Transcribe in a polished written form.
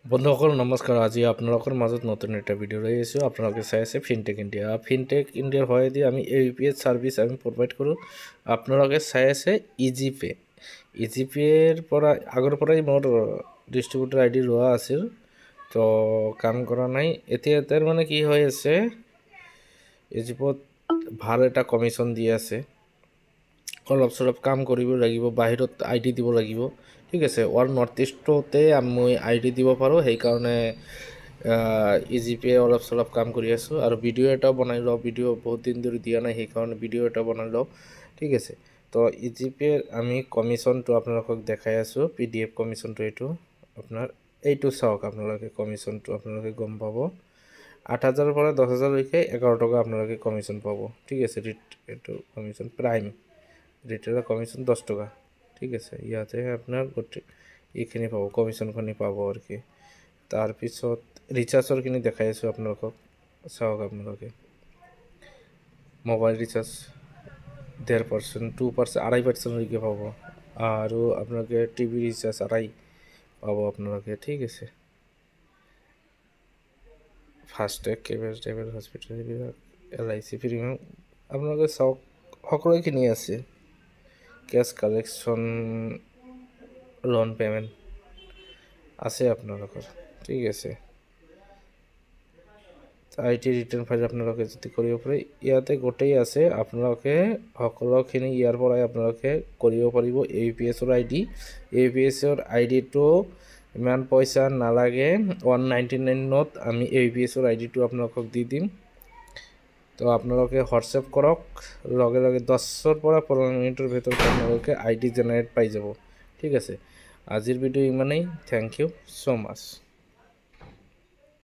বন্ধুসকল নমস্কাৰ। আজি আপোনালোকৰ মাজত নতুন এটা ভিডিঅ' লৈ আহিছোঁ। আপোনালোকে চাই আছে ফিনটেক ইণ্ডিয়া। ফিনটেক ইণ্ডিয়াৰ সহায়েদি আমি APS ছাৰ্ভিচ আমি প্ৰভাইড কৰোঁ। আপোনালোকে চাই আছে ইজিপে'। ইজিপে'ৰ পৰা আগৰ পৰাই মোৰ ডিষ্ট্ৰিবিউটৰ ID লোৱা আছিল, তো কাম কৰা নাই। এতিয়া তাৰ মানে কি হৈ আছে, ইজিপত ভাল এটা কমিশ্যন দি আছে। অলপ চলপ কাম কৰিব লাগিব, বাহিৰত ID দিব লাগিব, ঠিক আছে। অল নৰ্থ ইষ্টতে মই ID দিব পাৰোঁ, সেইকাৰণে ইজিপে অলপ চলপ কাম কৰি আছোঁ। আৰু ভিডিঅ' এটাও বনাই লওঁ, ভিডিঅ' বহুত দিন ধৰি দিয়া নাই, সেইকাৰণে ভিডিঅ' এটা বনাই লওঁ, ঠিক আছে। তো ইজিপেৰ আমি কমিশ্যনটো আপোনালোকক দেখাই আছোঁ। PDF কমিশ্যনটো এইটো চাওক। আপোনালোকে কমিশ্যনটো আপোনালোকে গম পাব। 8,000 পৰা 10,000লৈকে 11 টকা আপোনালোকে কমিশ্যন পাব, ঠিক আছে। এইটো কমিশ্যন প্ৰাইম ৰিটেইলৰ কমিশ্যন 10 টকা, ঠিক আছে। ইয়াতে আপোনাৰ গোটেই এইখিনি পাব, কমিশ্যনখিনি পাব আৰু কি। তাৰপিছত ৰিচাৰ্জৰখিনি দেখাই আছোঁ আপোনালোকক, চাওক। আপোনালোকে মোবাইল ৰিচাৰ্জ 1.5%, 2%, 2.5%লৈকে পাব। আৰু আপোনালোকে TV ৰিচাৰ্জ 2.5 পাব আপোনালোকে, ঠিক আছে। ফাষ্টেগ, কেবল হস্পিটেল, এইবিলাক LIC প্ৰিমিয়াম আপোনালোকে চাওক, সকলোখিনি আছে। কেছ কালেকশ্যন, লোন পে'মেণ্ট আছে আপোনালোকৰ, ঠিক আছে। IT ৰিটাৰ্ণ ফাইল আপোনালোকে যদি কৰিব পাৰে, ইয়াতে গোটেই আছে। আপোনালোকে সকলোখিনি ইয়াৰ পৰাই আপোনালোকে কৰিব পাৰিব। APSৰ APSৰ IDটো ইমান পইচা নালাগে, 199ত আমি APSৰ IDটো আপোনালোকক দি দিম। তো আপোনালোকে হোৱাটছএপ কৰক, লগে লগে 10ৰ পৰা 15 মিনিটৰ ভিতৰত আপোনালোকে ID জেনেৰেট পাই যাব, ঠিক আছে। আজিৰ ভিডিঅ' ইমানেই। Thank you so' much.